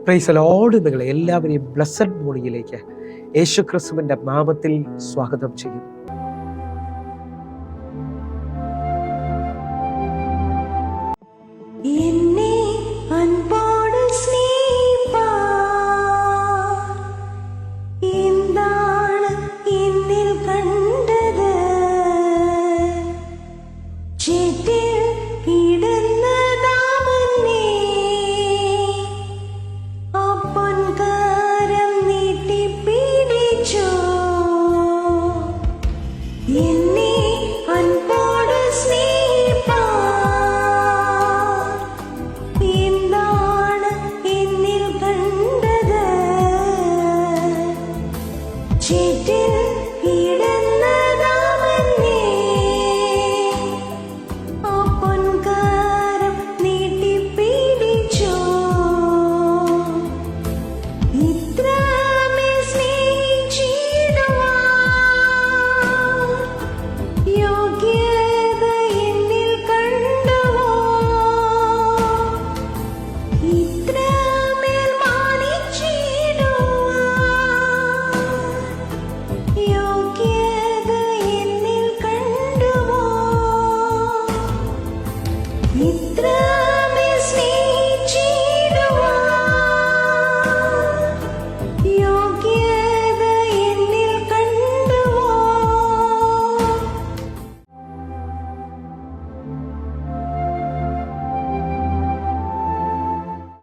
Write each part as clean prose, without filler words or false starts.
Praise Lord. നിങ്ങളെ എല്ലാവരെയും blessed മോർണിംഗിലേക്ക് യേശുക്രിസ്തുവിന്റെ നാമത്തിൽ സ്വാഗതം ചെയ്യുന്നു.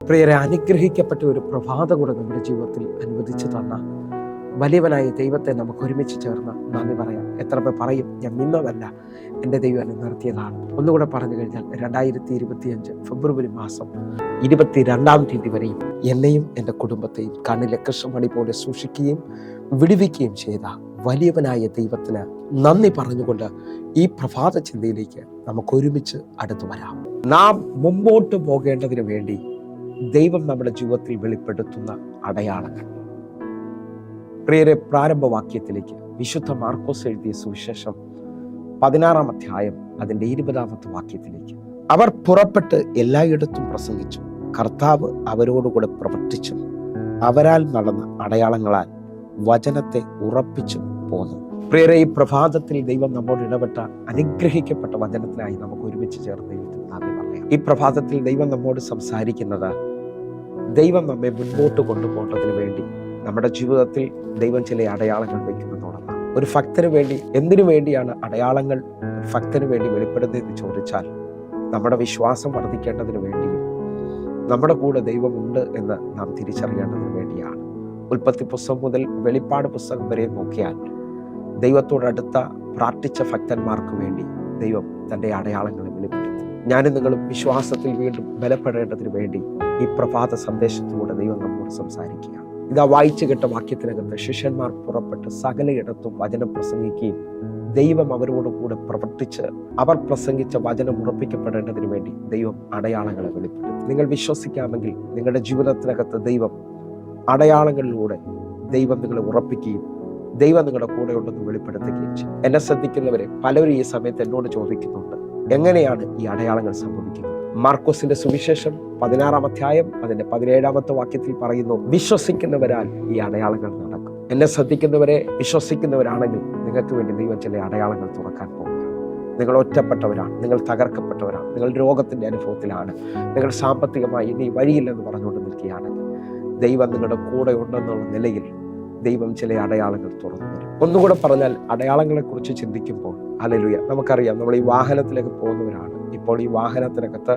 പ്രിയരെ, അനുഗ്രഹിക്കപ്പെട്ട ഒരു പ്രഭാതം കൂടെ നമ്മുടെ ജീവിതത്തിൽ അനുവദിച്ചു തന്ന വലിയവനായ ദൈവത്തെ നമുക്ക് ഒരുമിച്ച് ചേർന്ന് നന്ദി പറയാം. എത്ര പേർ പറയും, ഞാൻ നിന്നതല്ല, എൻ്റെ ദൈവം എന്നെ നിർത്തിയതാണ്. ഒന്നുകൂടെ പറഞ്ഞു കഴിഞ്ഞാൽ 2025 ഫെബ്രുവരി മാസം 22-ാം തീയതി വരെയും എന്നെയും എൻ്റെ കുടുംബത്തെയും കണ്ണിലെ കൃഷ്ണമണി പോലെ സൂക്ഷിക്കുകയും വിടുവിക്കുകയും ചെയ്ത വലിയവനായ ദൈവത്തിന് നന്ദി പറഞ്ഞുകൊണ്ട് ഈ പ്രഭാത ചിന്തയിലേക്ക് നമുക്ക് ഒരുമിച്ച് അടുത്തു വരാം. നാം മുമ്പോട്ട് പോകേണ്ടതിന് വേണ്ടി ദൈവം നമ്മുടെ ജീവിതത്തിൽ വെളിപ്പെടുത്തുന്ന അടയാളങ്ങൾ. പ്രിയരെ, പ്രാരംഭവാക്യത്തിലേക്ക് വിശുദ്ധ മാർക്കോസ് എഴുതിയ സുവിശേഷം 16-ാം അധ്യായം അതിൻ്റെ 20-ാമത്തെ വാക്യത്തിലേക്ക്. അവർ പുറപ്പെട്ട് എല്ലായിടത്തും പ്രസംഗിച്ചു, കർത്താവ് അവരോടുകൂടെ പ്രവർത്തിച്ചും അവരാൽ നടന്ന അടയാളങ്ങളാൽ വചനത്തെ ഉറപ്പിച്ചും പോന്നു. പ്രിയരെ, ഈ പ്രഭാതത്തിൽ ദൈവം നമ്മോട് ഇടപെട്ട അനുഗ്രഹിക്കപ്പെട്ട വചനത്തിനായി നമുക്ക് ഒരുമിച്ച് ചേർന്ന് ദൈവത്തിന് നന്ദി പറയാം. ഈ പ്രഭാതത്തിൽ ദൈവം നമ്മോട് സംസാരിക്കുന്നത്, ദൈവം നമ്മെ മുൻപോട്ട് കൊണ്ടുപോകേണ്ടതിന് വേണ്ടി നമ്മുടെ ജീവിതത്തിൽ ദൈവം ചില അടയാളങ്ങൾ വയ്ക്കുമെന്നുള്ളതാണ്. ഒരു ഭക്തന് വേണ്ടി, എന്തിനു വേണ്ടിയാണ് അടയാളങ്ങൾ ഒരു ഭക്തന് വേണ്ടി വെളിപ്പെടുന്നതെന്ന് ചോദിച്ചാൽ, നമ്മുടെ വിശ്വാസം വർദ്ധിക്കേണ്ടതിന് വേണ്ടിയും നമ്മുടെ കൂടെ ദൈവമുണ്ട് എന്ന് നാം തിരിച്ചറിയേണ്ടതിന് വേണ്ടിയാണ്. ഉൽപ്പത്തി പുസ്തകം മുതൽ വെളിപ്പാട് പുസ്തകം വരെ നോക്കിയാൽ ദൈവത്തോടടുത്ത പ്രാർത്ഥിച്ച ഭക്തന്മാർക്ക് വേണ്ടി ദൈവം തൻ്റെ അടയാളങ്ങളെ വെളിപ്പെടുത്തി. ഞാനും നിങ്ങളും വിശ്വാസത്തിൽ വീണ്ടും ബലപ്പെടേണ്ടതിന് വേണ്ടി ഈ പ്രഭാത സന്ദേശത്തിലൂടെ ദൈവം നമ്മോട് സംസാരിക്കുക. ഇതാ വായിച്ചു കേട്ട വാക്യത്തിനകത്ത്, ശിഷ്യന്മാർ പുറപ്പെട്ട് സകലയിടത്തും വചനം പ്രസംഗിക്കുകയും ദൈവം അവരോട് കൂടെ പ്രവർത്തിച്ച് അവർ പ്രസംഗിച്ച വചനം ഉറപ്പിക്കപ്പെടേണ്ടതിന് വേണ്ടി ദൈവം അടയാളങ്ങളെ വെളിപ്പെടുത്തി. നിങ്ങൾ വിശ്വസിക്കാമെങ്കിൽ നിങ്ങളുടെ ജീവിതത്തിനകത്ത് ദൈവം അടയാളങ്ങളിലൂടെ ദൈവം നിങ്ങളെ ഉറപ്പിക്കുകയും ദൈവം നിങ്ങളുടെ കൂടെ ഉണ്ടെന്ന് വെളിപ്പെടുത്തുകയും ചെയ്യും. എന്നെ ശ്രദ്ധിക്കുന്നവരെ പലരും ഈ സമയത്ത് എന്നോട് ചോദിക്കുന്നുണ്ട്, എങ്ങനെയാണ് ഈ അടയാളങ്ങൾ സംഭവിക്കുന്നത്? മാർക്കോസിന്റെ സുവിശേഷം 16-ാം അധ്യായം അതിന്റെ 17-ാമത്തെ വാക്യത്തിൽ പറയുന്നു, വിശ്വസിക്കുന്നവരാൽ ഈ അടയാളങ്ങൾ നടക്കും. എന്നെ ശ്രദ്ധിക്കുന്നവരെ, വിശ്വസിക്കുന്നവരാണെങ്കിൽ നിങ്ങൾക്ക് വേണ്ടി ദൈവം ചില അടയാളങ്ങൾ തുറക്കാൻ പോകുകയാണ്. നിങ്ങൾ ഒറ്റപ്പെട്ടവരാണ്, നിങ്ങൾ തകർക്കപ്പെട്ടവരാണ്, നിങ്ങൾ രോഗത്തിന്റെ അനുഭവത്തിലാണ്, നിങ്ങൾ സാമ്പത്തികമായി ഇനി വഴിയില്ലെന്ന് പറഞ്ഞുകൊണ്ട് നിൽക്കുകയാണെങ്കിൽ ദൈവം നിങ്ങളുടെ കൂടെ ഉണ്ടെന്നുള്ള നിലയിൽ ദൈവം ചില അടയാളങ്ങൾ തുറന്നു തരും. ഒന്നുകൂടെ പറഞ്ഞാൽ, അടയാളങ്ങളെ കുറിച്ച് ചിന്തിക്കുമ്പോൾ ഹല്ലേലൂയ, നമുക്കറിയാം നമ്മൾ ഈ വാഹനത്തിലേക്ക് പോകുന്നവരാണ്. ഇപ്പോൾ ഈ വാഹനത്തിനകത്ത്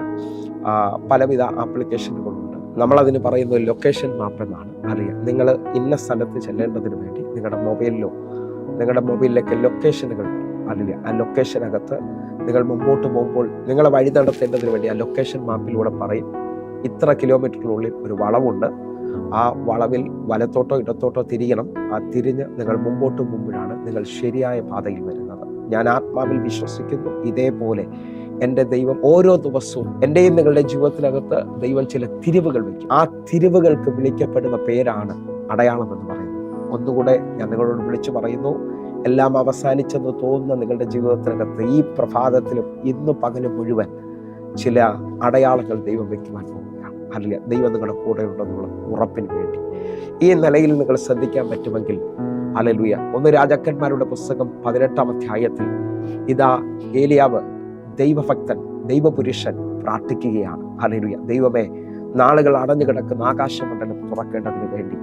പലവിധ ആപ്ലിക്കേഷനുകളുണ്ട്. നമ്മളതിന് പറയുന്നത് ലൊക്കേഷൻ മാപ്പ് എന്നാണ്. അറിയാം, നിങ്ങൾ ഇന്ന സ്ഥലത്ത് ചെല്ലേണ്ടതിന് വേണ്ടി നിങ്ങളുടെ മൊബൈലിലേക്ക് ലൊക്കേഷനുകൾ അല്ലെങ്കിൽ ആ ലൊക്കേഷനകത്ത് നിങ്ങൾ മുമ്പോട്ട് പോകുമ്പോൾ നിങ്ങളെ വഴി നടത്തേണ്ടതിന് വേണ്ടി ആ ലൊക്കേഷൻ മാപ്പിലൂടെ പറയും, ഇത്ര കിലോമീറ്ററിനുള്ളിൽ ഒരു വളവുണ്ട്, ആ വളവിൽ വലത്തോട്ടോ ഇടത്തോട്ടോ തിരിയണം, ആ തിരിഞ്ഞ് നിങ്ങൾ മുമ്പോഴാണ് നിങ്ങൾ ശരിയായ പാതയിൽ വരുന്നത്. ഞാൻ ആത്മാവിൽ വിശ്വസിക്കുന്നു, ഇതേപോലെ എൻ്റെ ദൈവം ഓരോ ദിവസവും എൻ്റെയും നിങ്ങളുടെ ജീവിതത്തിനകത്ത് ദൈവം ചില തിരിവുകൾ വയ്ക്കും. ആ തിരിവുകൾക്ക് വിളിക്കപ്പെടുന്ന പേരാണ് അടയാളം എന്ന് പറയുന്നത്. ഒന്നുകൂടെ ഞാൻ നിങ്ങളോട് വിളിച്ചു പറയുന്നു, എല്ലാം അവസാനിച്ചെന്ന് തോന്നുന്ന നിങ്ങളുടെ ജീവിതത്തിനകത്ത് ഈ പ്രഭാതത്തിലും ഇന്ന് പകലും മുഴുവൻ ചില അടയാളങ്ങൾ ദൈവം വയ്ക്കുവാൻ പോകുകയാണ്. അല്ലെങ്കിൽ ദൈവം നിങ്ങളുടെ കൂടെ ഉണ്ടെന്നുള്ള ഉറപ്പിന് വേണ്ടി ഈ നിലയിൽ നിങ്ങൾ ശ്രദ്ധിക്കാൻ പറ്റുമെങ്കിൽ ഹല്ലേലൂയ. 1 രാജാക്കന്മാരുടെ പുസ്തകം 18-ാം അധ്യായത്തിൽ ഇതാ ഏലിയാവ് ദൈവഭക്തൻ, ദൈവപുരുഷൻ പ്രാർത്ഥിക്കുകയാണ്. ഹല്ലേലൂയ. ദൈവമേ, നാളുകൾ അടഞ്ഞു കിടക്കുന്ന ആകാശമണ്ഡലം തുറക്കേണ്ടതിന് വേണ്ടി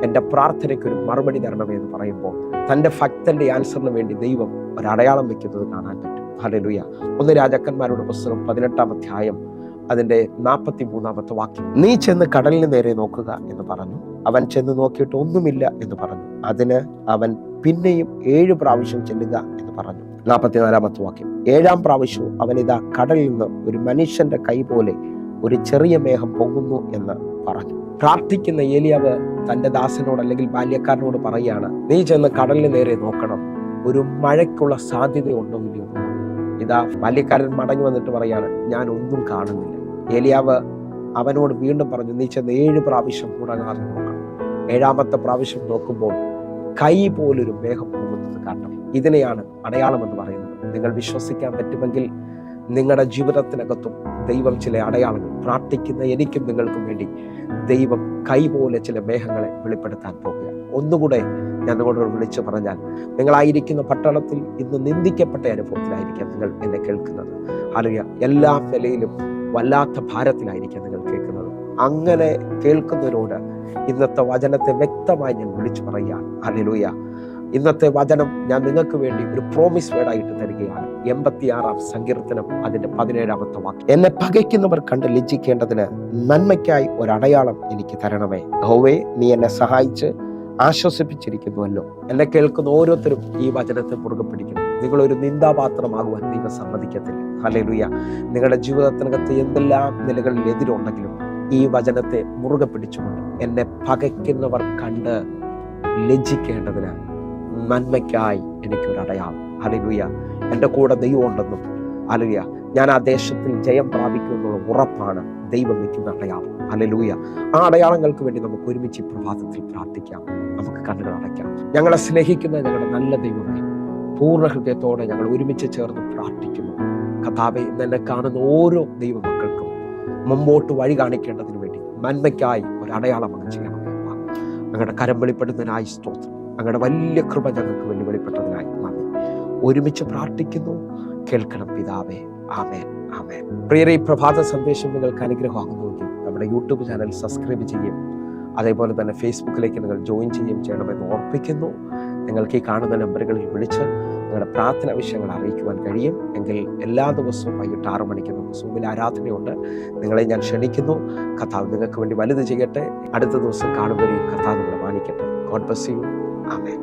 എൻ്റെ പ്രാർത്ഥനയ്ക്കൊരു മറുപടി തരണമേ എന്ന് പറയുമ്പോൾ തൻ്റെ ഭക്തന്റെ ആൻസറിന് വേണ്ടി ദൈവം ഒരടയാളം വെക്കുന്നത് കാണാൻ പറ്റും. ഹല്ലേലൂയ. 1 രാജാക്കന്മാരുടെ പുസ്തകം 18-ാം അധ്യായം അതിൻ്റെ 43-ാമത്തെ വാക്യം. നീ ചെന്ന് കടലിന് നേരെ നോക്കുക എന്ന് പറഞ്ഞു. അവൻ ചെന്ന് നോക്കിയിട്ട് ഒന്നുമില്ല എന്ന് പറഞ്ഞു. അതിന് അവൻ പിന്നെയും 7 പ്രാവശ്യം ചെല്ലുക എന്ന് പറഞ്ഞു. 44-ാമത്തെ വാക്യം. 7-ാം പ്രാവശ്യവും അവൻ ഇതാ കടലിൽ നിന്ന് ഒരു മനുഷ്യന്റെ കൈ പോലെ ഒരു ചെറിയ മേഘം പൊങ്ങുന്നു എന്ന് പറഞ്ഞു. പ്രാർത്ഥിക്കുന്ന ഏലിയാവ് തന്റെ ദാസനോട് അല്ലെങ്കിൽ ബാല്യക്കാരനോട് പറയുകയാണ്, നീ ചെന്ന് കടലിന് നേരെ നോക്കണം, ഒരു മഴയ്ക്കുള്ള സാധ്യതയുണ്ടോ ഇല്ലയോ. ഇതാ ബാല്യക്കാരൻ മടങ്ങി വന്നിട്ട് പറയാണ്, ഞാൻ ഒന്നും കാണുന്നില്ല. ഏലിയാവ് അവനോട് വീണ്ടും പറഞ്ഞു, നീ ചെന്ന് 7 പ്രാവശ്യം മുടങ്ങാതെ നോക്കണം. 7-ാമത്തെ പ്രാവശ്യം നോക്കുമ്പോൾ കൈ പോലൊരു മേഘം പോകുന്നത് കാണണം. ഇതിനെയാണ് അടയാളം എന്ന് പറയുന്നത്. നിങ്ങൾ വിശ്വസിക്കാൻ പറ്റുമെങ്കിൽ നിങ്ങളുടെ ജീവിതത്തിനകത്തും ദൈവം ചില അടയാളങ്ങൾ, പ്രാർത്ഥിക്കുന്ന എനിക്കും നിങ്ങൾക്കും വേണ്ടി ദൈവം കൈ പോലെ ചില മേഘങ്ങളെ വെളിപ്പെടുത്താൻ പോകുകയാണ്. ഒന്നുകൂടെ ഞാൻ നിങ്ങളോട് വിളിച്ചു പറഞ്ഞാൽ, നിങ്ങളായിരിക്കുന്ന പട്ടണത്തിൽ ഇന്ന് നിന്ദിക്കപ്പെട്ട അനുഭവത്തിലായിരിക്കാം നിങ്ങൾ എന്നെ കേൾക്കുന്നത്. ഹല്ലേലൂയ. എല്ലാ നിലയിലും വല്ലാത്ത ഭാരത്തിലായിരിക്കാം നിങ്ങൾ കേൾക്കുന്നത്. അങ്ങനെ കേൾക്കുന്നവരോട് ഇന്നത്തെ വചനത്തെ വ്യക്തമായി ഞാൻ വിളിച്ചു പറയുകയാണ്. ഹല്ലേലൂയ. ഇന്നത്തെ വചനം ഞാൻ നിങ്ങൾക്ക് വേണ്ടി ഒരു പ്രോമിസ് വേർഡായിട്ട് തരികയാണ്. 86-ാം സങ്കീർത്തനം അതിന്റെ 17-ാമത്തെ വാക്യം. എന്നെ പകയ്ക്കുന്നവർ കണ്ട് ലജ്ജിക്കേണ്ടതിന് നന്മയ്ക്കായി ഒരടയാളം എനിക്ക് തരണമേ. യഹോവേ, നീ എന്നെ സഹായിച്ച് ആശ്വസിപ്പിച്ചിരിക്കുന്നുവല്ലോ. എന്നെ കേൾക്കുന്ന ഓരോരുത്തരും ഈ വചനത്തെ മുറുകെ പിടിക്കണം. നിങ്ങളൊരു നിന്ദാപാത്രമാകുവാൻ ദൈവം സമ്മതിക്കത്തില്ല. ഹല്ലേലൂയ. നിങ്ങളുടെ ജീവിതത്തിനകത്ത് എന്തെല്ലാം നിലകളിൽ എതിരുണ്ടെങ്കിലും ഈ വചനത്തെ മുറുകെ പിടിച്ചുകൊണ്ട് എന്നെ പകയ്ക്കുന്നവർ കണ്ട് ലജ്ജിക്കേണ്ടതിന് നന്മയ്ക്കായി എനിക്കൊരു അടയാളം. ഹല്ലേലൂയ. എൻ്റെ കൂടെ ദൈവം ഉണ്ടെന്നും ഹല്ലേലൂയ ഞാൻ ആ ദേശത്തിൽ ജയം പ്രാപിക്കുമെന്നുള്ള ഉറപ്പാണ് ദൈവം വയ്ക്കുന്ന അടയാളം. ഹല്ലേലൂയ. ആ അടയാളങ്ങൾക്ക് വേണ്ടി നമുക്ക് ഒരുമിച്ച് പ്രഭാതത്തിൽ പ്രാർത്ഥിക്കാം. നമുക്ക് കണ്ണുകൾ അടയ്ക്കാം. ഞങ്ങളെ സ്നേഹിക്കുന്ന ഞങ്ങളുടെ നല്ല ദൈവമേ, പൂർണ്ണ ഹൃദയത്തോടെ ഞങ്ങൾ ഒരുമിച്ച് ചേർന്ന് പ്രാർത്ഥിക്കുന്നു. കർത്താവേ, ഇന്ന് എന്നെ കാണുന്ന ഓരോ ദൈവമക്കൾക്കും മുമ്പോട്ട് വഴി കാണിക്കേണ്ടതിന് വേണ്ടി നന്മയ്ക്കായി ഒരു അടയാളം അങ്ങ് ചെയ്യണം. ഞങ്ങളുടെ കരം വെളിപ്പെടുന്നതിനായി സ്തോത്രം. അങ്ങയുടെ വലിയ കൃപ ഞങ്ങൾക്ക് വേണ്ടി വെളിപ്പെട്ടതിനായി നന്ദി. ഒരുമിച്ച് പ്രാർത്ഥിക്കുന്നു. കേൾക്കണം പിതാവേ. ആമേൻ, ആമേൻ. പ്രിയരെ, ഈ പ്രഭാത സന്ദേശം നിങ്ങൾക്ക് അനുഗ്രഹമാകുന്നുവെങ്കിൽ നമ്മുടെ യൂട്യൂബ് ചാനൽ സബ്സ്ക്രൈബ് ചെയ്യും, അതേപോലെ തന്നെ ഫേസ്ബുക്കിലേക്ക് നിങ്ങൾ ജോയിൻ ചെയ്യണമെന്ന് ഓർപ്പിക്കുന്നു. നിങ്ങൾക്ക് ഈ കാണുന്ന നമ്പറുകളിൽ വിളിച്ച് നിങ്ങളുടെ പ്രാർത്ഥന വിഷയങ്ങൾ അറിയിക്കുവാൻ കഴിയും. എങ്കിൽ എല്ലാ ദിവസവും വൈകിട്ട് 6 മണിക്ക് നമുക്ക് സൂമിൽ ആരാധനയുണ്ട്. നിങ്ങളെ ഞാൻ ക്ഷണിക്കുന്നു. കർത്താവ് നിങ്ങൾക്ക് വേണ്ടി വലുത് ചെയ്യട്ടെ. അടുത്ത ദിവസം കാണുമ്പോഴേക്കും കർത്താവ് നിങ്ങളെ മാനിക്കട്ടെ. God bless you. ആമേൻ.